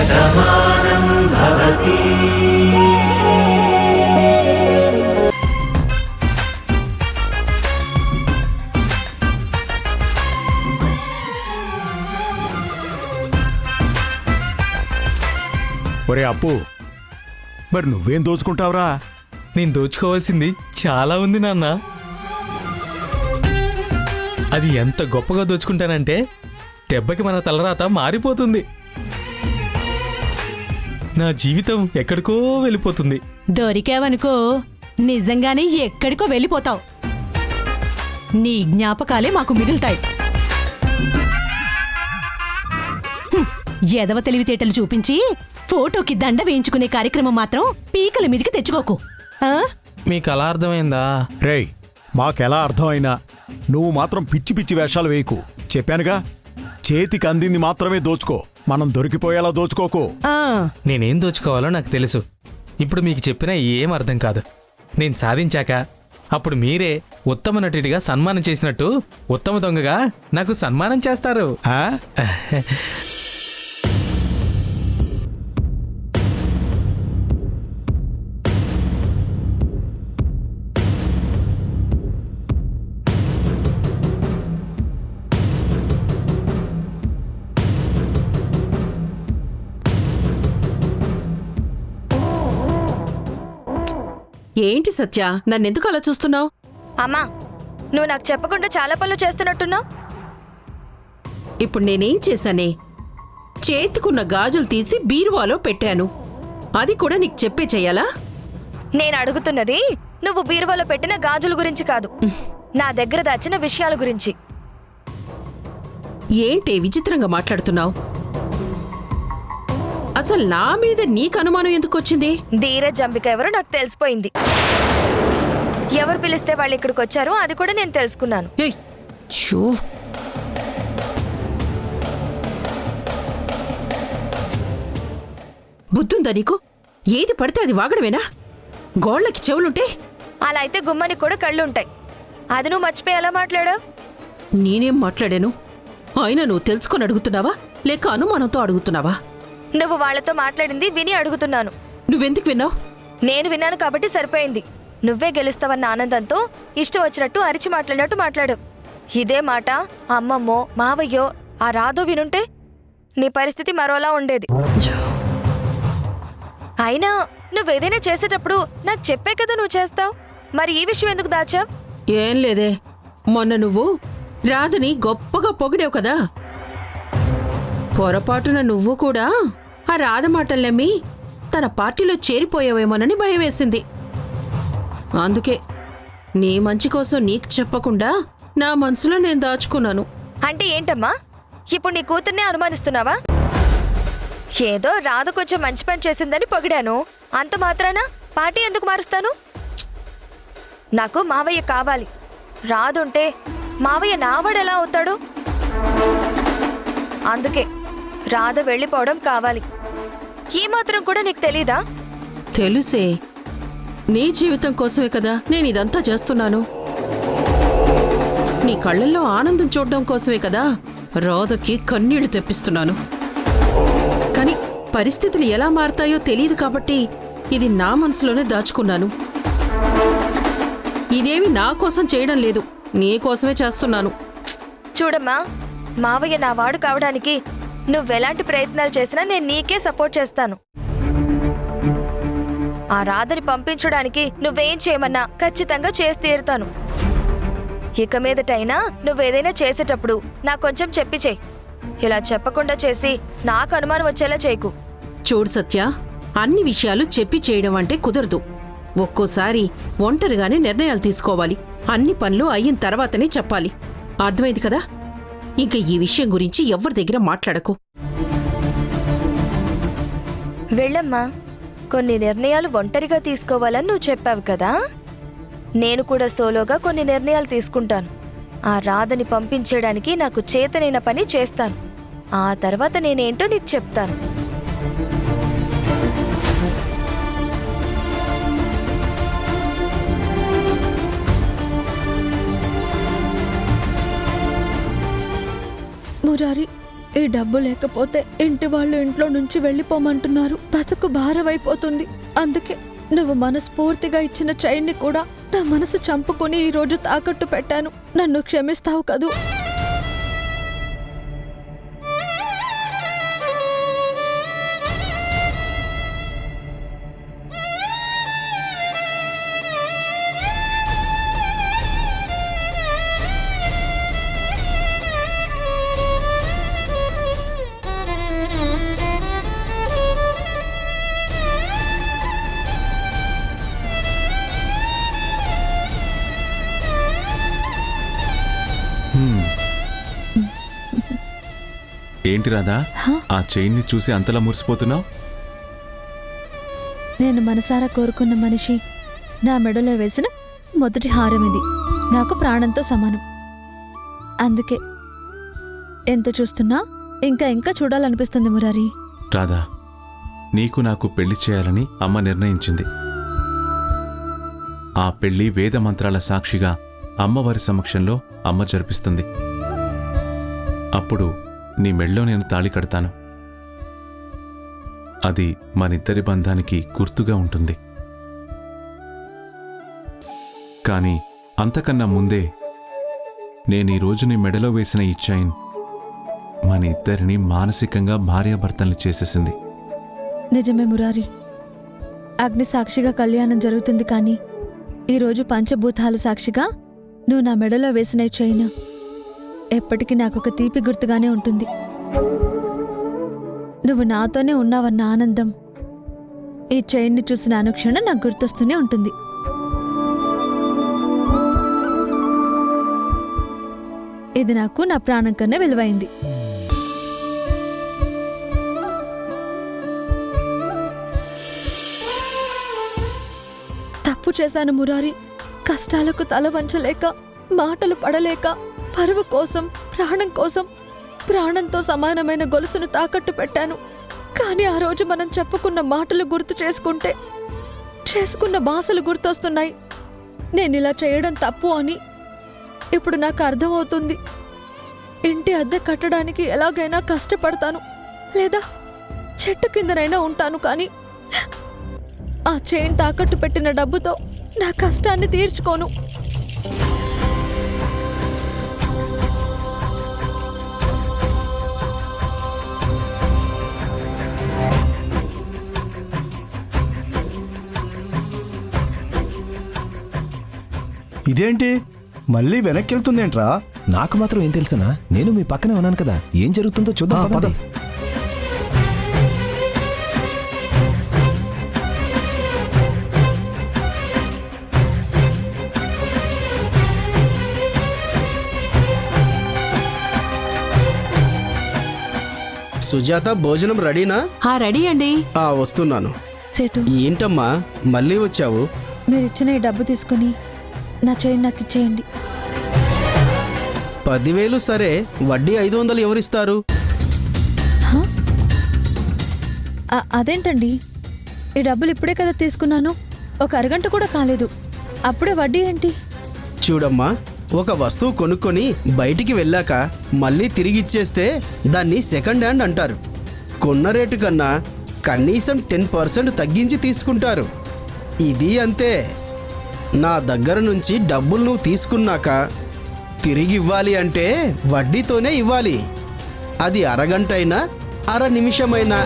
శతమానం భవతి. ఒరే అప్పు, మరి నువ్వేం దోచుకుంటావురా? నేను దోచుకోవాల్సింది చాలా ఉంది నాన్న. అది ఎంత గొప్పగా దోచుకుంటానంటే దెబ్బకి మన తలరాత మారిపోతుంది. నా జీవితం ఎక్కడికో వెళ్ళిపోతుంది. దొరికావనుకో నిజంగానే ఎక్కడికో వెళ్ళిపోతావు. నీ జ్ఞాపకాలే మాకు మిగులుతాయి. ఎదవ తెలివితేటలు చూపించి ఫోటోకి దండ వేయించుకునే కార్యక్రమం మాత్రం పీకల మీదికి తెచ్చుకోకు. మీకు అలా అర్థమైందా? రేయ్, మాకెలా అర్థమైనా నువ్వు మాత్రం పిచ్చి పిచ్చి వేషాలు వేయకు. చెప్పానుగా, చేతికి అందింది మాత్రమే దోచుకో, మనం దొరికిపోయేలా దోచుకోకు. నేనేం దోచుకోవాలో నాకు తెలుసు. ఇప్పుడు మీకు చెప్పినా ఏం అర్థం కాదు. నేను సాధించాక అప్పుడు మీరే ఉత్తమ నటుడిగా సన్మానం చేసినట్టు ఉత్తమ దొంగగా నాకు సన్మానం చేస్తారు. ఏంటి సత్య, నన్నెందుకు అలా చూస్తున్నావు? అమ్మా, నువ్వు నాకు చెప్పకుండా చాలా పనులు చేస్తున్నట్టున్నావు. ఇప్పుడు నేనేం చేశానే? చేతికున్న గాజులు తీసి బీరువాలో పెట్టాను. అది కూడా నీకు చెప్పే చెయ్యాలా? నేను అడుగుతున్నది నువ్వు బీరువాలో పెట్టిన గాజుల గురించి కాదు, నా దగ్గర దాచిన విషయాల గురించి. ఏంటి విచిత్రంగా మాట్లాడుతున్నావు? అసలు నా మీద నీకు అనుమానం ఎందుకు వచ్చింది? ధీరజ్ అంబిక ఎవరో నాకు తెలిసిపోయింది. ఎవరు పిలిస్తే వాళ్ళు ఇక్కడికి వచ్చారో అది కూడా నేను తెలుసుకున్నాను. బుద్ధుందా నీకు? ఏది పడితే అది వాగడమేనా? గోళ్లకి చెవులుంటే? అలా అయితే గుమ్మానికి కూడా కళ్ళుంటాయి. అది నువ్వు మర్చిపోయి ఎలా మాట్లాడావు? నేనేం మాట్లాడాను? అయినా నువ్వు తెలుసుకొని అడుగుతున్నావా లేక అనుమానంతో అడుగుతున్నావా? నువ్వు వాళ్లతో మాట్లాడింది విని అడుగుతున్నాను. నువ్వెందుకు విన్నావు? నేను విన్నాను కాబట్టి సరిపోయింది. నువ్వే గెలుస్తావన్న ఆనందంతో ఇష్టం వచ్చినట్టు అరిచి మాట్లాడినట్టు మాట్లాడు. ఇదే మాట అమ్మమ్మో మావయ్యో ఆ రాధో వినుంటే నీ పరిస్థితి మరోలా ఉండేది. అయినా నువ్వేదైనా చేసేటప్పుడు నాకు చెప్పే కదా నువ్వు చేస్తావు. మరి ఈ విషయం ఎందుకు దాచావు? ఏం లేదే, మొన్న నువ్వు రాధని గొప్పగా పొగిడావు కదా. పొరపాటున నువ్వు కూడా ఆ రాధ మాటలు నమ్మి తన పార్టీలో చేరిపోయావేమోనని భయం వేసింది. అందుకే నీ మంచి కోసం నీకు చెప్పకుండా నా మనసులో నేను దాచుకున్నాను. అంటే ఏంటమ్మా, ఇప్పుడు నీ కూతుర్నే అనుమానిస్తున్నావా? ఏదో రాధ కొంచెం మంచి పని చేసిందని పొగిడాను, అంత మాత్రాన పార్టీ ఎందుకు మారుస్తాను? నాకు మావయ్య కావాలి. రాదుంటే మావయ్య నావాడెలా అవుతాడు? అందుకే రాధ వెళ్ళిపోవడం కావాలి. ఈ మాత్రం కూడా నీకు తెలీదా? తెలుసే, నీ జీవితం కోసమే కదా నేను ఇదంతా చేస్తున్నాను. నీ కళ్ళల్లో ఆనందం చూడడం కోసమే కదా రాధకి కన్నీళ్లు తెప్పిస్తున్నాను. కానీ పరిస్థితులు ఎలా మారతాయో తెలియదు కాబట్టి ఇది నా మనసులోనే దాచుకున్నాను. ఇదేమి నా కోసం చేయడం లేదు, నీ కోసమే చేస్తున్నాను. చూడమ్మా, మావయ్య నా వాడు కావడానికి నువ్వెలాంటి ప్రయత్నాలు చేసినా నేను నీకే సపోర్ట్ చేస్తాను. ఆ రాధని పంపించడానికి నువ్వేం చేయమన్నా ఖచ్చితంగా చేసి తీరుతాను. ఇక మీదటైనా నువ్వేదైనా చేసేటప్పుడు నాకు కొంచెం చెప్పి చెయ్యి. ఇలా చెప్పకుండా చేసి నాకు అనుమానం వచ్చేలా చేయకు. చూడు సత్య, అన్ని విషయాలు చెప్పి చేయడం అంటే కుదరదు. ఒక్కోసారి ఒంటరిగానే నిర్ణయాలు తీసుకోవాలి. అన్ని పనులు అయిన తర్వాతనే చెప్పాలి. అర్థమైంది కదా? ఇంక ఈ విషయం గురించి ఎవరి దగ్గర మాట్లాడకు. వెళ్ళమ్మా, కొన్ని నిర్ణయాలు ఒంటరిగా తీసుకోవాలని నువ్వు చెప్పావు కదా. నేను కూడా సోలోగా కొన్ని నిర్ణయాలు తీసుకుంటాను. ఆ రాధని పంపించేయడానికి నాకు చేతనైన పని చేస్తాను. ఆ తర్వాత నేనేంటో నీకు చెప్తాను. మురారి, ఈ డబ్బు లేకపోతే ఇంటి వాళ్ళు ఇంట్లో నుంచి వెళ్ళిపోమంటున్నారు. బతుకు భారమైపోతుంది. అందుకే నువ్వు మనస్ఫూర్తిగా ఇచ్చిన చైన్ని కూడా నా మనసు చంపుకుని ఈ రోజు తాకట్టు పెట్టాను. నన్ను క్షమిస్తావు కదూ? ఏంటి రాధా, ఆ చైన్ని చూసి అంతలా మురిసిపోతున్నావు? నేను మనసారా కోరుకున్న మనిషి నా మెడలో వేసిన మొదటి హారం ఇది. నాకు ప్రాణంతో సమానం. అందుకే ఎంత చూస్తున్నా ఇంకా ఇంకా చూడాలనిపిస్తుంది మురారి. రాధా, నీకు నాకు పెళ్లి చేయాలని అమ్మ నిర్ణయించింది. ఆ పెళ్లి వేద మంత్రాల సాక్షిగా అమ్మవారి సమక్షంలో అమ్మ జరిపిస్తుంది. అప్పుడు నీ మెళ్ళో నేను తాళి కడతాను. అది మనిద్దరి బంధానికి గుర్తుగా ఉంటుంది. కాని అంతకన్నా ముందే నేనీరోజు నీ మెడలో వేసిన ఈ చైన్ మన ఇద్దరిని మానసికంగా భార్యాభర్తల్ని చేసేసింది. నిజమే మురారి. అగ్ని సాక్షిగా కళ్యాణం జరుగుతుంది, కానీ ఈరోజు పంచభూతాల సాక్షిగా నువ్వు నా మెడలో వేసిన ఈ చైన్ ఎప్పటికీ నాకొక తీపి గుర్తుగానే ఉంటుంది. నువ్వు నాతోనే ఉన్నావన్న ఆనందం ఈ చైన్ని చూసిన అనుక్షణం నాకు గుర్తొస్తూనే ఉంటుంది. ఇది నాకు నా ప్రాణం కన్నా విలువైంది. తప్పు చేశాను మురారి. కష్టాలకు తల వంచలేక, మాటలు పడలేక, పరువు కోసం, ప్రాణం కోసం ప్రాణంతో సమానమైన గొలుసును తాకట్టు పెట్టాను. కానీ ఆ రోజు మనం చెప్పుకున్న మాటలు గుర్తు చేసుకుంటే చేసుకున్న బాసలు గుర్తొస్తున్నాయి. నేను ఇలా చేయడం తప్పు అని ఇప్పుడు నాకు అర్థమవుతుంది. ఇంటి అద్దె కట్టడానికి ఎలాగైనా కష్టపడతాను, లేదా చెట్టు కిందనైనా ఉంటాను. కానీ ఆ చైన్ తాకట్టు పెట్టిన డబ్బుతో నా కష్టాన్ని తీర్చుకోను. ఇదేంటి మళ్ళీ వెనక్కి వెళ్తుందేంట్రా? నాకు మాత్రం ఏం తెలుసనా? నేను మీ పక్కనే ఉన్నాను కదా, ఏం జరుగుతుందో చూద్దాం పదండి. సుజాత, భోజనం రెడీనా? రెడీ అండి. వస్తున్నాను. సేటు, ఏంటమ్మా మళ్ళీ వచ్చావు? మీరిచ్చిన ఈ డబ్బు తీసుకుని నా చైన్ నాకు ఇచ్చేయండి. 10,000 సరే, వడ్డీ 500 ఎవరిస్తారు? అదేంటండి, ఈ డబ్బులు ఇప్పుడే కదా తీసుకున్నాను. ఒక అరగంట కూడా కాలేదు, అప్పుడే వడ్డీ ఏంటి? చూడమ్మా, ఒక వస్తువు కొనుక్కొని బయటికి వెళ్ళాక మళ్ళీ తిరిగిచ్చేస్తే దాన్ని సెకండ్ హ్యాండ్ అంటారు. కొన్న రేటు కన్నా కనీసం 10% తగ్గించి తీసుకుంటారు. ఇది అంతే. నా దగ్గర నుంచి డబ్బులు నువ్వు తీసుకున్నాక తిరిగి ఇవ్వాలి అంటే వడ్డీతోనే ఇవ్వాలి. అది అరగంట అయినా, అర నిమిషమైనా.